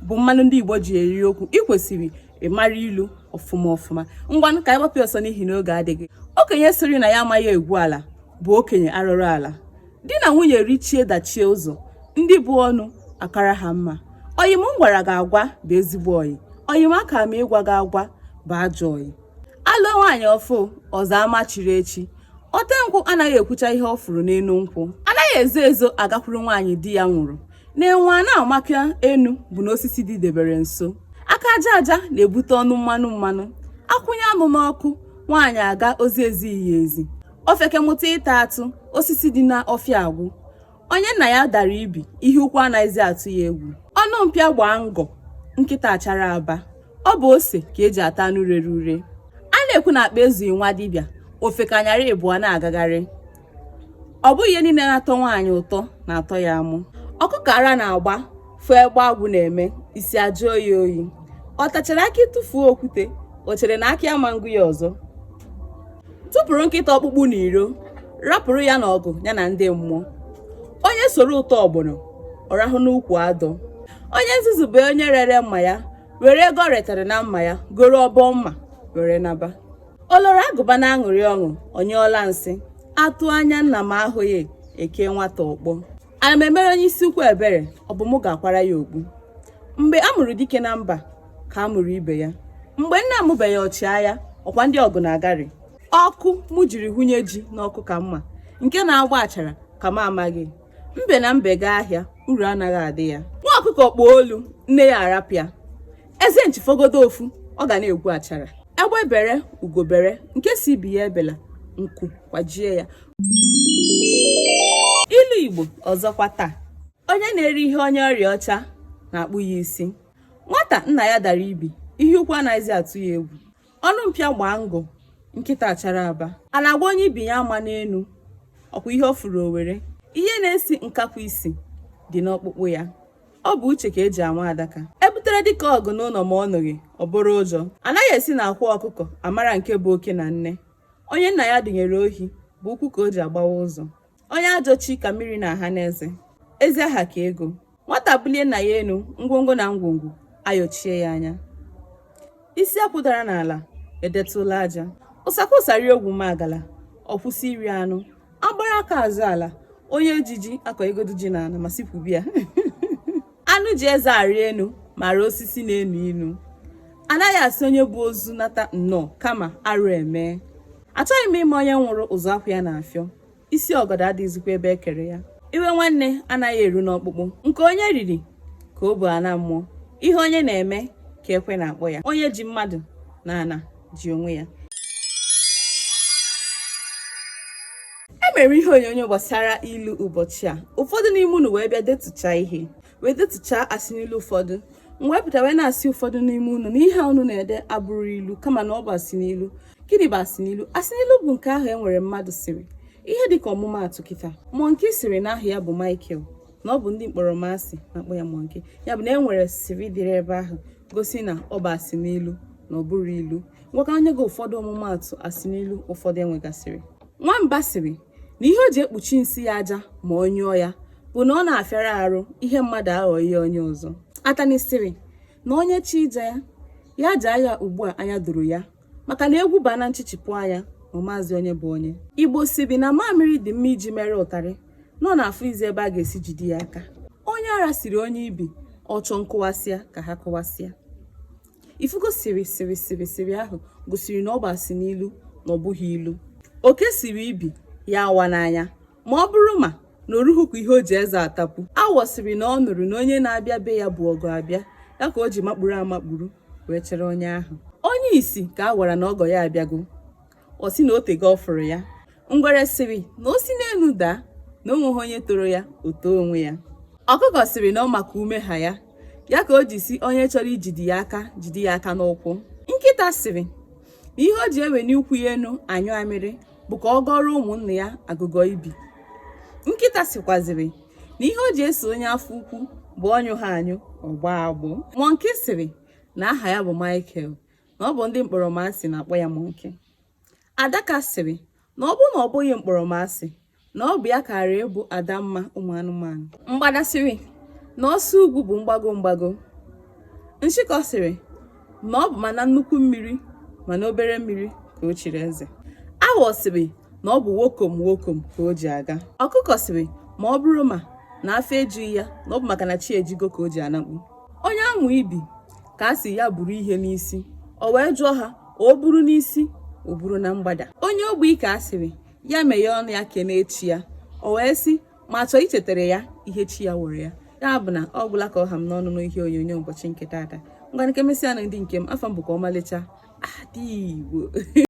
bụ mmanụ ndị Igbo ji eri okwu. Ị kwesịrị ịmara ilu ọfụma. Ngwanụ ka anyị gbapụ ọsọ n'ihi na oge adịghị. Okenye sịrị na ya amaghị egwu ala bụ okenye arụrụ ala. Di na nwunye richie dachie ụzọ, ndị bụ ọnụ akara ha mma. Oyi m gwara gị agwa bụ ezigbo oyi. Oyi m aka m ịgwa gị agwa bụ ajọ oyi. Alụ nwaanyị ọfụ ọzọ ama chiri echi. Ote nkwụ anaghị ekwucha ihe ọ fụrụ n'elu nkwụ. Anaghị ezo agakwuru nwaanyị di ya nwụrụ. Na-enwe na-amaka enu bụ n'osisi dị debere nso. Aka aja na-ebute ọnụ mmanụ. Akwụnye anụ n'ọkụ, nwaanyị aga ozi ezighi ya ezi. Ofeke mụta ịta atụ, osisi dị na ọfịa agwụ. Onye nna ya dara ibi, ihe ukwu anaghịzi atụ ya egwu. Ọnụ mpịa gbaa ngọ, nkịta achara aba. Ọ bụ ose ka eji ata anụ rere ure. A na-ekwu na akpa ezughị nwa dibịa, ofeke anyara ịbụọ na-agagharị. Ọ bụghị ihe niile na-atọ nwaanyị ụtọ na-atọ ya amụ. Ọkụkọ ara na-agba, fụ egbe agwụ na-eme, isi ajụọ ya oyi. Ọ tachara aka ịtụfuo okwute, o chere na aka ya ma ngụ ya ọzọ. Tụpụrụ nkịta ọkpụkpụ n'iro, rapụrụ ya n'ọgụ ya na ndị mmụọ. Onye soro ụtọ ọgbọnọ, ọ rahụ n'ukwu adọ. Onye nzuzu bụ onye rere mma ya, were ego ọ retara na mma ya goro ọbọ mma were naba. Oloro agụba na-aṅụrị ọṅụ, onye ọla nsị. Atụ anya nna m ahụghị eke nwata ọkpọ. Ana m emere onye isi ukwu ebere, ọ bụ mụ ga-akwara ya okpu. Mgbe a mụrụ dike na mba ka a mụrụ ibe ya. Mgbe nna amụbeghị ọchịagha, ọkwa ndị ọgụ na-agarị. Ọkụ mụ jiri hụnye ji n'ọkụ ka mma, nke na-agba achara ka m amaghị. Mbe na mbe gaa ahịa, uru anaghị adị ya. Nwa ọkụkọ kpọọ olu, nne ya arapịa. Eze nchifogodo ofu, ọ ga na-egwu achara. Egbe bere, ugo bere, nke si ibi ya ebela, nku kwajie ya. Ilu Igbo ọzọkwa taa. Onye na-eri ihe onye ọrịa ọcha na-akpụ ya isi. Nwata nna ya dara ibi, ihe ukwu anaghịzi atụ ya egwu. Ọnụ mpịa gbaa ngọ, nkịta achara aba. A na-agwa onye ibi ya ama n'enu, ọkwa ihe ọ fụrụ Owere. Ihe na-esi nkakwa isi dị n'ọkpụkpụ ya. Ọ bụ uche ka eji ama adaka. Ebutere dịka ọgụ n'ụlọ ma ọ nọghị, ọ bụrụ ụjọ. Anaghị esi na akwa ọkụkọ amara nke bụ oke na nne. Onye nna ya dịnyere ohi bụ ukwu ka o ji agbawa ụzọ. Onye ajọ chi ka mmiri na-aha n'eze. Ezi aha ka ego. Nwata bulie nna ya enu, ngwongwo na ngwongwo ayochie ya anya. Isi akwụdara n'ala edetụla aja. Ụsakụ sari ogwu magala, ọ kwụsị iri anụ. Agbara aka azụ ala, onye ejiji akọ egodu ji n'ala ma sikwubia. Anụ ji eze arị enu mara osisi na-enu inu. Anaghị asị onye bụ ozu nata nnọọ kama arụ eme. Achọghị m ime onye nwụrụ ụzọ akwụ ya na-afịọ. Isi ọgọdọ adịzikwa ebe ekere ya. Iwe nwanne anaghị eru n'ọkpụkpụ. Nke onye riri ka o bu ana mmụọ. Ihe onye na-eme ka ekwe na-akpọ ya. Onye ji mmadụ na ana ji onwe ya. Emere ihe onyonyo gbasara ilu ụbọchị a. Ụfọdụ n'ime unu wee bịa detucha ihe. Wee detucha asị n'ilu ụfọdụ. Mwepụta wee na-asị ụfọdụ n'ime unu na ihe unu na-ede abụrụ ilu kama na ọ bụ asị n'ilu. Gịnị bụ asị n'ilu? Asị n'ilu bụ nke ahụ enwere mmadụ siri. Ihe dịka ọmụmaatụ kịta. Monkey siri na aha ya bụ Michael. Na ọ bụ ndị mkpọrọ masị na-akpọ ya Monkey. Ya bụ na enwere siri dịrị ebe ahụ gosi na ọ bụ asị n'ilu na ọ bụrụ ilu. Ngwaka onye gị ụfọdụ ọmụmaatụ asị n'ilu ụfọdụ enwegasịrị. Nwamba siri na ihe o ji ekpuchi nsị ya aja ma ọ nyụọ ya bụ na ọ na-afịara arụ ihe mmadụ aghọghị onye ọzọ. Atani siri na onye chi ije ya jaa ya ugbu a anya doro ya maka na egwu baa na nchichipụ anya ma maazị onye bụ onye. Igbo sibi na mamịrị dị mma iji mere ụtarị nọ n'afọ izi ebe a ga-esi jide ya aka. Onye ara siri onye ibi ọchọ nkụwasịa ka ha kụwasịa. Ifugo siri ahụ gosiri na ọ bụ asị n'ilu na ọ bụghị ilu. Oke siri ibi ya awa n'anya ma ọ bụrụ ma na oruhukwu ihe o ji eze atapụ. Awọ siri na ọ nụrụ na onye na-abịa be ya bụ ọgọ abịa, ya ka o ji makpuru amakpuru wee chere onye ahụ. Onye isi ka a gwara na ọgọ ya abịago. Ọ sị na o tego ọ fụrụ ya. Ngwere siri na o si n'elu daa na o nweghị onye toro ya o too onwe ya. Ọkụkọ siri na ọ maka ume ha ya, ya ka o ji si onye chọrọ ijide ya aka n'ụkwụ. Nkịta siri na ihe o ji ewe n'ukwu ya enu anyụ amịrị bụ ka ọ gọrọ ụmụnna ya agụgọ ibi. Nkịta sikwaziri na ihe o ji eso onye afọ ukwu bụ ọnyụ ha anyụ ọgba agbụ. Monkey siri na aha ya bụ Michael na ọ bụ ndị mkpọrọmasị na-akpọ ya Monkey. Adaka siri na ọ bụ na ọ bụghị mkpọrọmasị na ọ bụ ya kara ebu Adamma ụmụ anụmanụ. Mgbada siri na ọsọ ugwu bụ mgbago Nshịkọ sịrị na ọ bụ mana nnukwu mmiri mana obere mmiri ka o chiri eze. Awọ sịrị na ọ bụ wokom wokom ka o ji aga. Ọkụkọ sịrị ma ọ bụrụ ma na afọ ejughị ya na ọ bụ maka na chi ejigo ka o ji anakpu. Onye anwụ ibi ka a sị ya buru ihe n'isi, o wee jụọ ha o buru n'isi o buru na mgbada. Onye ogbi ike asịrị ya meghe ọnụ ya kene chi ya, o wee sị ma chọọ ichetara ya ihe chi ya were ya. Ya bụ na ọ gwụla ka ọha m n'ọnụ n'ihe onyonyo ụbọchị nke taata. Ngwa nke mesịa na ndị nke m, afọ m bụkwa Ọmalịcha Adigbo.